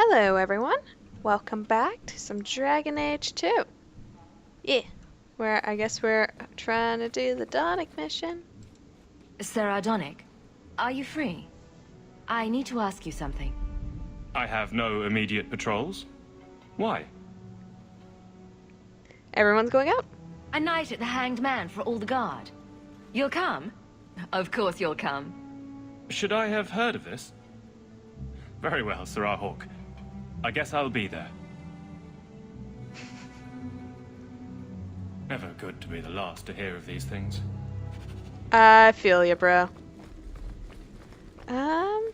Hello everyone, welcome back to some Dragon Age 2. Yeah, where I guess we're trying to do the Donic mission. Sarah Donic, are you free? I need to ask you something. I have no immediate patrols. Why? Everyone's going out. A night at the Hanged Man for all the guard. You'll come? Of course you'll come. Should I have heard of this? Very well, FemHawke. I guess I'll be there. Never good to be the last to hear of these things. I feel you, bro. You're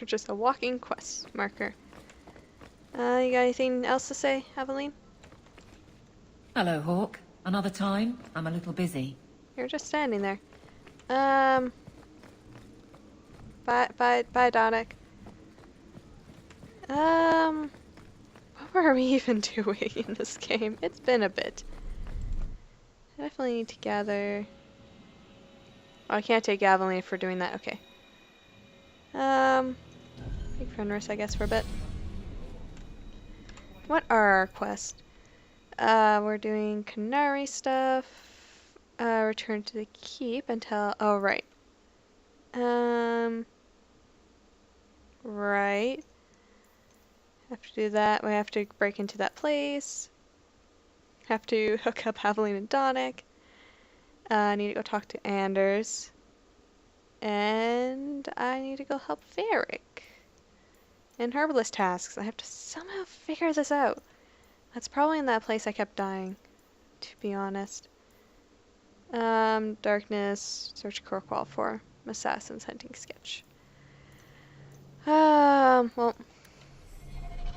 just a walking quest marker. You got anything else to say, Aveline? Hello, Hawke. Another time? I'm a little busy. You're just standing there. Bye, Donic. What were we even doing in this game? It's been a bit. I definitely need to gather... Oh, I can't take Aveline for doing that. Okay. Take Fenris, I guess, for a bit. What are our quests? We're doing Canary stuff. Return to the keep until... Oh, right. Right. Have to do that. We have to break into that place. Have to hook up Aveline and Donic. I need to go talk to Anders. And I need to go help Varric. And herbalist tasks. I have to somehow figure this out. That's probably in that place I kept dying, to be honest. Darkness, search Corkwall for Assassin's hunting sketch. Well,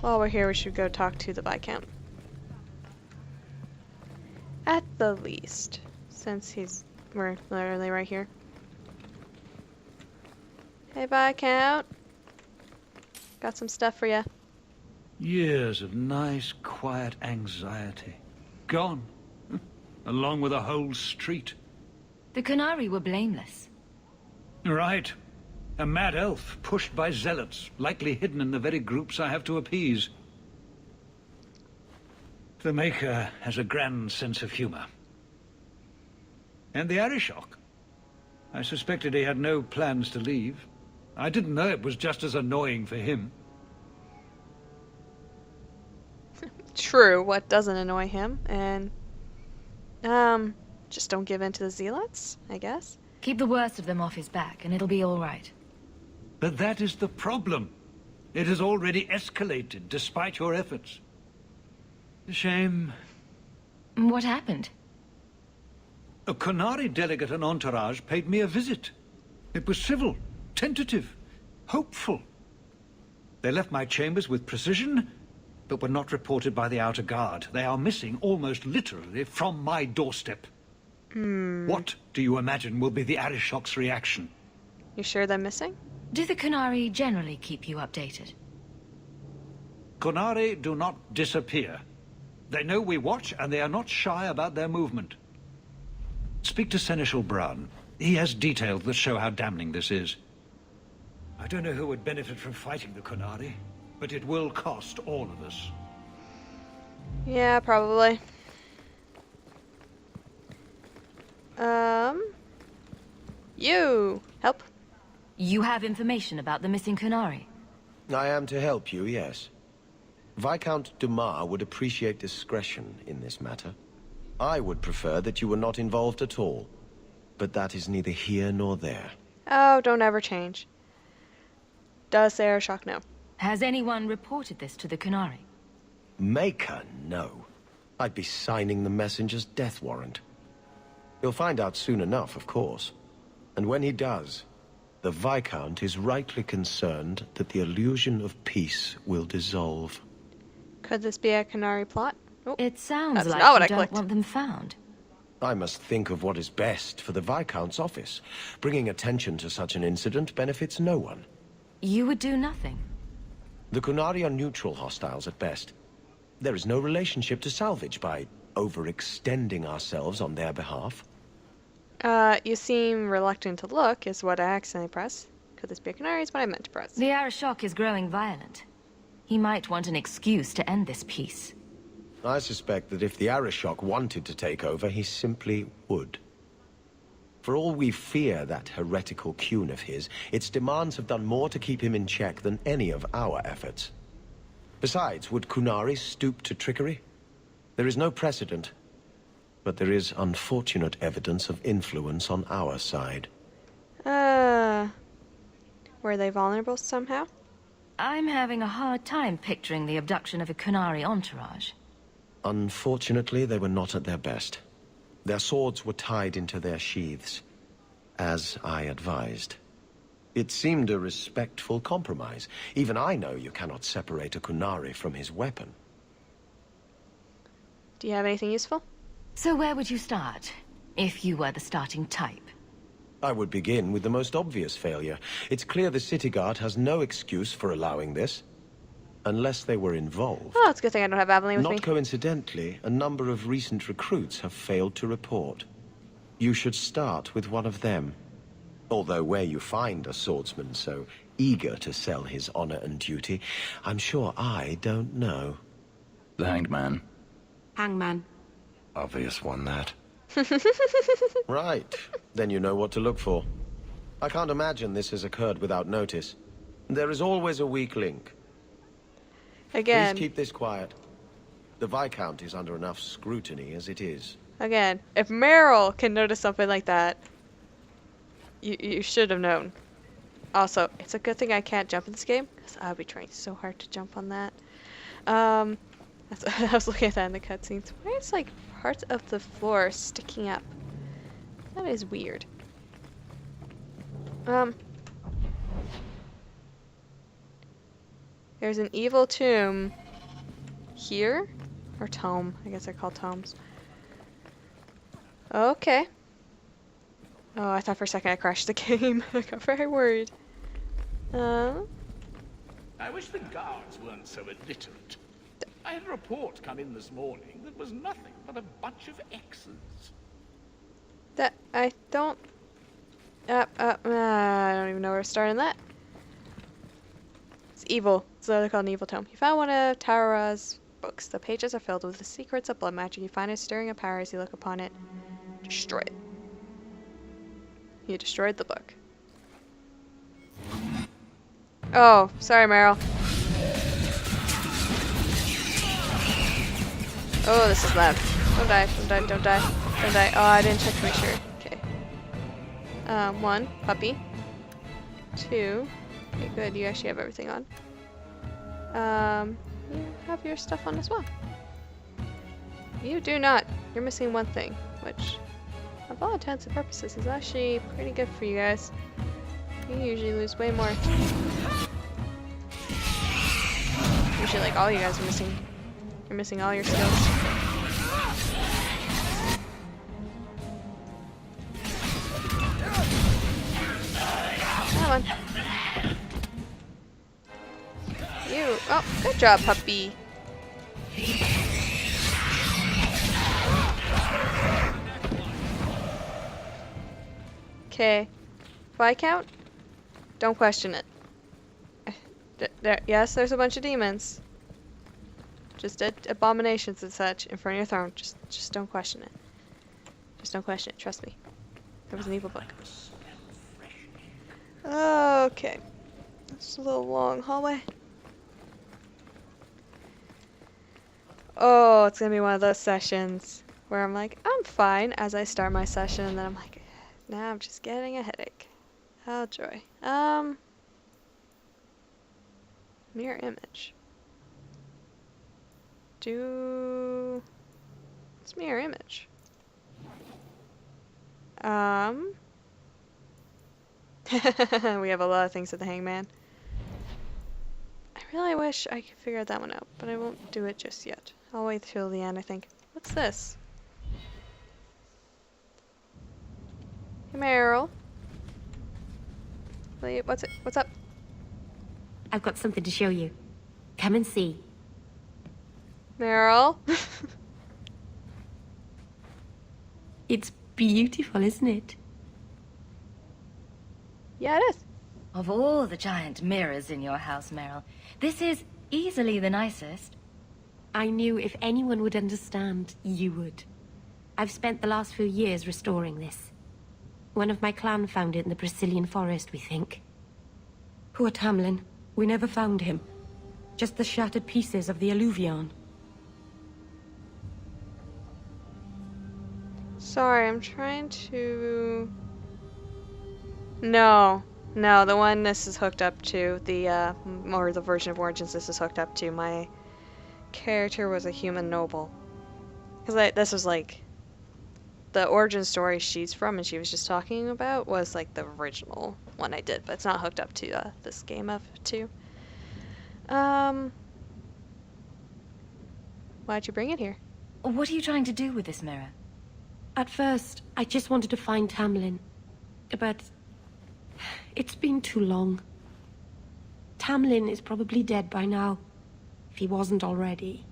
while we're here, we should go talk to the Viscount. At the least, since we're literally right here. Hey, Viscount. Got some stuff for you. Years of nice, quiet anxiety. Gone. Along with a whole street. The Canary were blameless. Right. A mad elf, pushed by zealots, likely hidden in the very groups I have to appease. The Maker has a grand sense of humor. And the Arishok. I suspected he had no plans to leave. I didn't know it was just as annoying for him. True, what doesn't annoy him, and just don't give in to the zealots, I guess. Keep the worst of them off his back, and it'll be all right. But that is the problem. It has already escalated, despite your efforts. A shame. What happened? A Qunari delegate and entourage paid me a visit. It was civil, tentative, hopeful. They left my chambers with precision, but were not reported by the outer guard. They are missing almost literally from my doorstep. What do you imagine will be the Arishok's reaction? You sure they're missing? Do the Canary generally keep you updated? Qunari do not disappear. They know we watch, and they are not shy about their movement. Speak to Seneschal Brun. He has details that show how damning this is. I don't know who would benefit from fighting the Qunari, but it will cost all of us. Yeah, probably. You! Help? You have information about the missing Canary? I am to help you, yes. Viscount Dumas would appreciate discretion in this matter. I would prefer that you were not involved at all. But that is neither here nor there. Oh, don't ever change. Does the Arishok know? Has anyone reported this to the Canary? Maker, no. I'd be signing the messenger's death warrant. He'll find out soon enough, of course. And when he does, the Viscount is rightly concerned that the illusion of peace will dissolve. Could this be a Canary plot? Oh, It sounds that's like not what you I don't clicked. want them found. I must think of what is best for the Viscount's office. Bringing attention to such an incident benefits no one. You would do nothing. The Qunari are neutral hostiles at best. There is no relationship to salvage by overextending ourselves on their behalf. You seem reluctant to look, is what I accidentally pressed. Could this be a canary? Is what I meant to press. The Arishok is growing violent. He might want an excuse to end this peace. I suspect that if the Arishok wanted to take over, he simply would. For all we fear that heretical Qun of his, its demands have done more to keep him in check than any of our efforts. Besides, would Qunari stoop to trickery? There is no precedent, but there is unfortunate evidence of influence on our side. Were they vulnerable somehow? I'm having a hard time picturing the abduction of a Qunari entourage. Unfortunately, they were not at their best. Their swords were tied into their sheaths, as I advised. It seemed a respectful compromise. Even I know you cannot separate a Qunari from his weapon. Do you have anything useful? So where would you start, if you were the starting type? I would begin with the most obvious failure. It's clear the city guard has no excuse for allowing this. Unless they were involved. Oh, it's a good thing I don't have Aveline with me. Not coincidentally, a number of recent recruits have failed to report. You should start with one of them. Although where you find a swordsman so eager to sell his honor and duty, I'm sure I don't know. The Hanged Man. Hangman. Obvious one, that. Right. Then you know what to look for. I can't imagine this has occurred without notice. There is always a weak link. Again. Please keep this quiet. The Viscount is under enough scrutiny as it is. Again, if Meryl can notice something like that, you should have known. Also, it's a good thing I can't jump in this game, because I'll be trying so hard to jump on that. I was looking at that in the cutscenes. Why is like parts of the floor sticking up? That is weird. There's an evil tomb here, or tome. I guess they're called tomes. Okay. Oh, I thought for a second I crashed the game. I got very worried. I wish the guards weren't so illiterate. I had a report come in this morning that was nothing but a bunch of X's. That I don't. I don't even know where to start on that. It's evil. It's literally called an evil tome. You found one of Tara's books. The pages are filled with the secrets of blood magic. You find it stirring up power as you look upon it. Destroy it. You destroyed the book. Oh, sorry, Meryl. Oh, this is loud. Don't die, don't die, don't die, don't die. Oh, I didn't check to make sure. Okay. 1, puppy. 2. Okay, good, you actually have everything on. You have your stuff on as well. You do not. You're missing one thing, which, of all intents and purposes, is actually pretty good for you guys. You usually lose way more. Usually, like, all you guys are missing. You're missing all your skills. Come on. You. Oh, good job, puppy. Okay. Viscount? Don't question it. Yes, there's a bunch of demons. Just abominations and such in front of your throne. Just don't question it. Just don't question it. Trust me. There was an evil book. Okay. It's a little long hallway. Oh, it's gonna be one of those sessions where I'm like, I'm fine as I start my session, and then I'm like, now I'm just getting a headache. Oh joy. Mirror image. It's mirror image. We have a lot of things with the hangman. I really wish I could figure that one out, but I won't do it just yet. I'll wait till the end, I think. What's this? Hey, Meryl. What's it? What's up? I've got something to show you. Come and see. Meryl? It's beautiful, isn't it? Yeah, it is. Of all the giant mirrors in your house, Meryl, this is easily the nicest. I knew if anyone would understand, you would. I've spent the last few years restoring this. One of my clan found it in the Brazilian forest, we think. Poor Tamlin. We never found him. Just the shattered pieces of the alluvion. Sorry, I'm trying to... No, the one this is hooked up to, or the version of Origins this is hooked up to, my character was a human noble. Because this was like, the origin story she's from and she was just talking about was like the original one I did, but it's not hooked up to this game of two. Why'd you bring it here? What are you trying to do with this mirror? At first, I just wanted to find Tamlin. But... it's been too long. Tamlin is probably dead by now. If he wasn't already.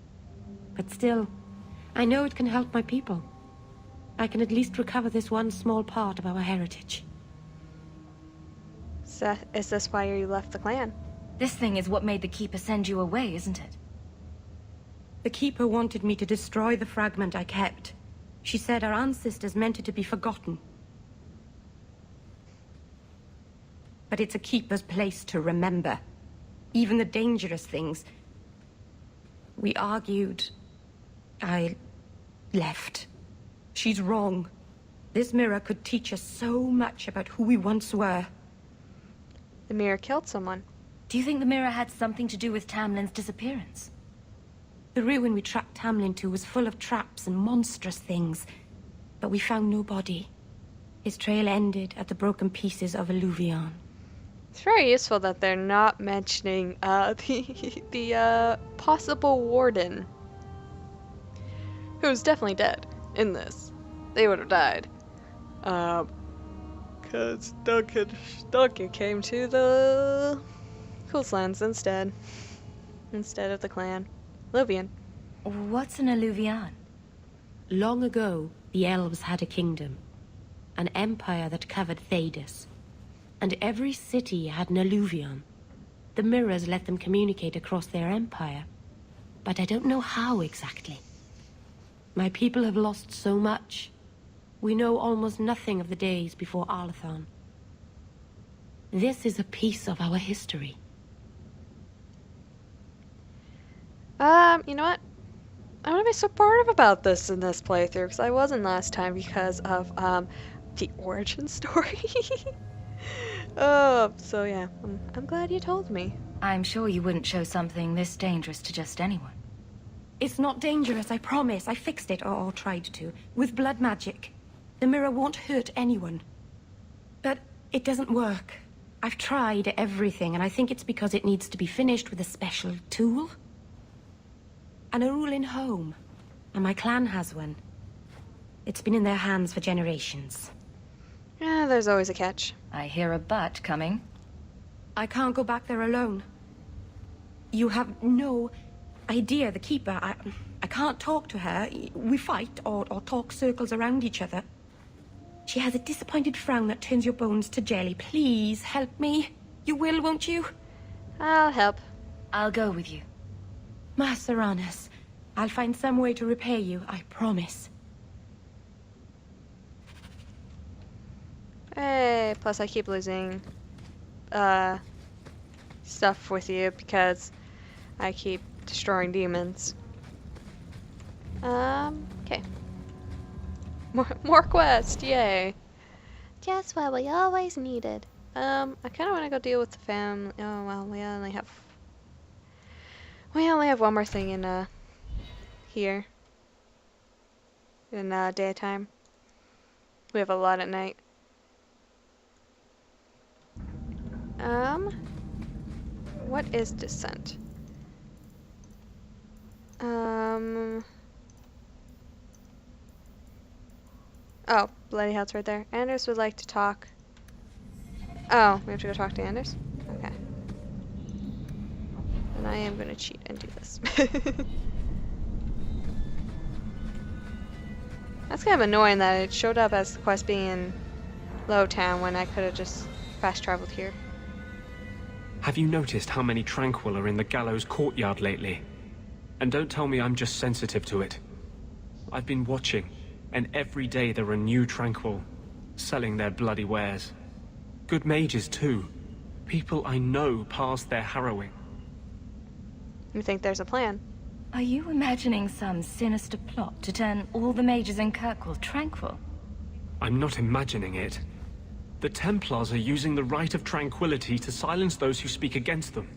But still, I know it can help my people. I can at least recover this one small part of our heritage. Is this why you left the clan? This thing is what made the Keeper send you away, isn't it? The Keeper wanted me to destroy the fragment I kept. She said our ancestors meant it to be forgotten. But it's a Keeper's place to remember. Even the dangerous things. We argued. I left. She's wrong. This mirror could teach us so much about who we once were. The mirror killed someone. Do you think the mirror had something to do with Tamlin's disappearance? The ruin we tracked Tamlin to was full of traps and monstrous things. But we found no body. His trail ended at the broken pieces of alluvion. It's very useful that they're not mentioning the possible warden, who's definitely dead in this. They would have died. Cause Duncan came to the coastlands instead of the clan. Alluvion. What's an alluvion? Long ago, the elves had a kingdom. An empire that covered Thedas. And every city had an alluvion. The mirrors let them communicate across their empire. But I don't know how exactly. My people have lost so much. We know almost nothing of the days before Arlathon. This is a piece of our history. You know what? I'm gonna be supportive about this in this playthrough, because I wasn't last time because of, the origin story. So yeah, I'm glad you told me. I'm sure you wouldn't show something this dangerous to just anyone. It's not dangerous, I promise. I fixed it, or tried to, with blood magic. The mirror won't hurt anyone. But it doesn't work. I've tried everything, and I think it's because it needs to be finished with a special tool. An Arulin home. And my clan has one. It's been in their hands for generations. Yeah, there's always a catch. I hear a but coming. I can't go back there alone. You have no idea, the Keeper. I can't talk to her. We fight or talk circles around each other. She has a disappointed frown that turns your bones to jelly. Please, help me. You will, won't you? I'll help. I'll go with you. Maceranus, I'll find some way to repay you, I promise. Hey, plus I keep losing, stuff with you because I keep destroying demons. Okay. More quest, yay. Just what we always needed. I kind of want to go deal with the family. Oh, well, we only have one more thing in, here. In, daytime. We have a lot at night. What is descent? Oh, bloody hell, it's right there. Anders would like to talk. Oh, we have to go talk to Anders? Okay. And I am gonna cheat and do this. That's kind of annoying that it showed up as the quest being in Lowtown when I could have just fast traveled here. Have you noticed how many Tranquil are in the gallows courtyard lately? And don't tell me I'm just sensitive to it. I've been watching, and every day there are new Tranquil, selling their bloody wares. Good mages too. People I know past their harrowing. You think there's a plan? Are you imagining some sinister plot to turn all the mages in Kirkwall tranquil? I'm not imagining it. The Templars are using the right of tranquility to silence those who speak against them.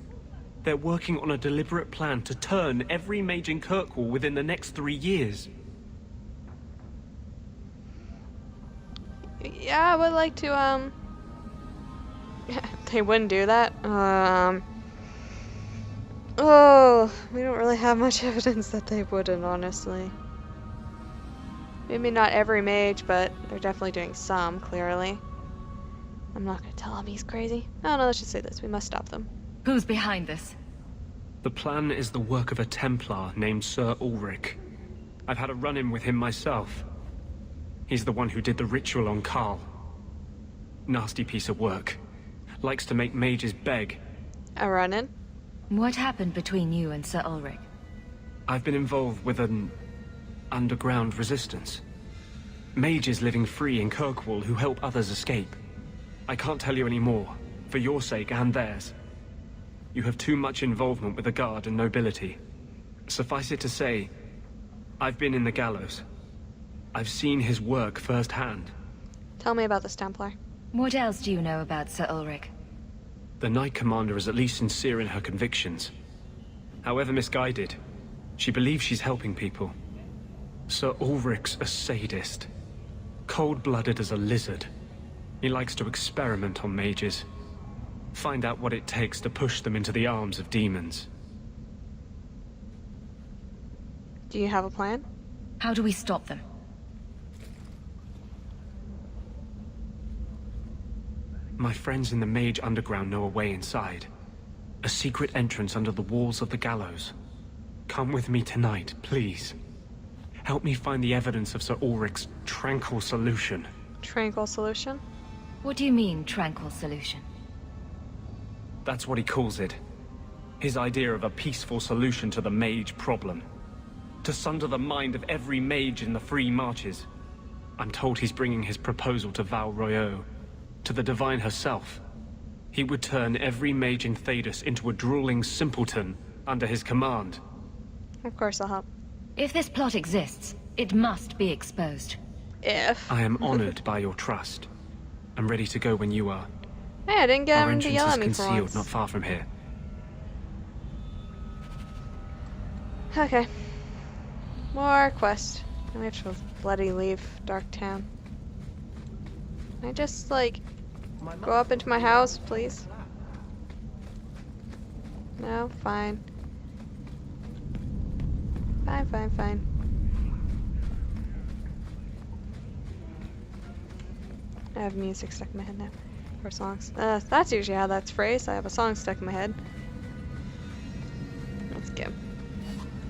They're working on a deliberate plan to turn every mage in Kirkwall within the next 3 years. Yeah, I would like to, they wouldn't do that. Oh, we don't really have much evidence that they wouldn't, honestly. Maybe not every mage, but they're definitely doing some, clearly. I'm not gonna tell him he's crazy. Oh no, let's just say this. We must stop them. Who's behind this? The plan is the work of a Templar named Sir Ulrich. I've had a run-in with him myself. He's the one who did the ritual on Karl. Nasty piece of work. Likes to make mages beg. A run-in? What happened between you and Sir Ulrich? I've been involved with an underground resistance. Mages living free in Kirkwall who help others escape. I can't tell you any more, for your sake and theirs. You have too much involvement with the Guard and nobility. Suffice it to say, I've been in the gallows. I've seen his work firsthand. Tell me about this Templar. What else do you know about Sir Ulrich? The Knight Commander is at least sincere in her convictions. However misguided, she believes she's helping people. Sir Ulrich's a sadist. Cold-blooded as a lizard. He likes to experiment on mages. Find out what it takes to push them into the arms of demons. Do you have a plan? How do we stop them? My friends in the Mage Underground know a way inside. A secret entrance under the walls of the gallows. Come with me tonight, please. Help me find the evidence of Sir Ulrich's tranquil solution. Tranquil solution? What do you mean, tranquil solution? That's what he calls it. His idea of a peaceful solution to the mage problem. To sunder the mind of every mage in the free marches. I'm told he's bringing his proposal to Val Royeaux, to the Divine herself. He would turn every mage in Thedas into a drooling simpleton under his command. Of course I'll help. If this plot exists, it must be exposed. If. I am honored by your trust. I'm ready to go when you are. Hey, I didn't get Our him to entrance yell is at me for concealed once. not far from here. Okay. More quest. I have to bloody leave Dark Town. Can I just, like, go up into my house, please? No? Fine. Fine. I have music stuck in my head now. Or songs. That's usually how that's phrased. I have a song stuck in my head. Let's go.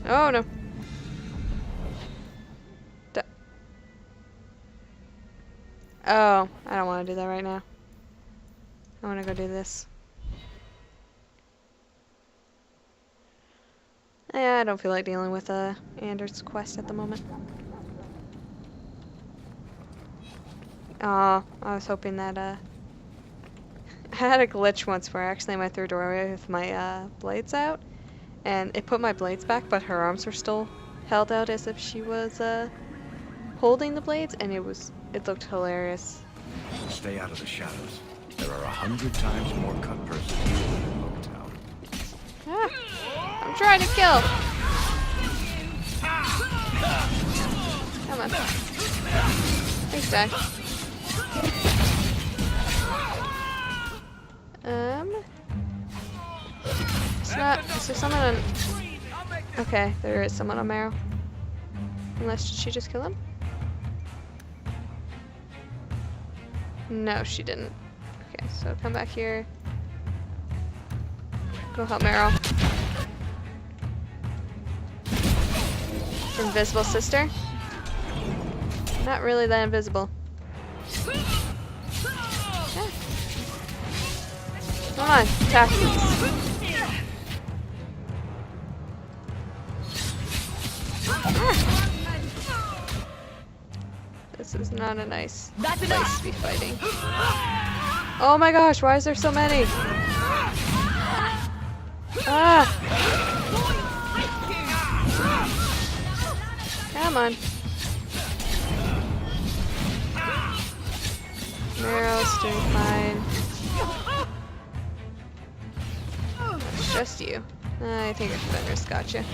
Oh no. Oh, I don't want to do that right now. I want to go do this. Yeah, I don't feel like dealing with Anders' quest at the moment. I was hoping that I had a glitch once where I accidentally went through a doorway with my blades out, and it put my blades back, but her arms were still held out as if she was holding the blades, and it looked hilarious. Stay out of the shadows. There are 100 times more cut persons here than in Motown. Ah, I'm trying to kill. Come on. Thanks, Dad. Is there someone on... Okay, there is someone on Marrow. Unless, did she just kill him? No, she didn't. Okay, so come back here. Go help Meryl. Invisible sister? Not really that invisible. Yeah. Come on, attack these. This is not a nice place to be fighting. Oh my gosh, why is there so many? Ah! Come on. Marrow's doing fine. It's just you. I think a defender's got you.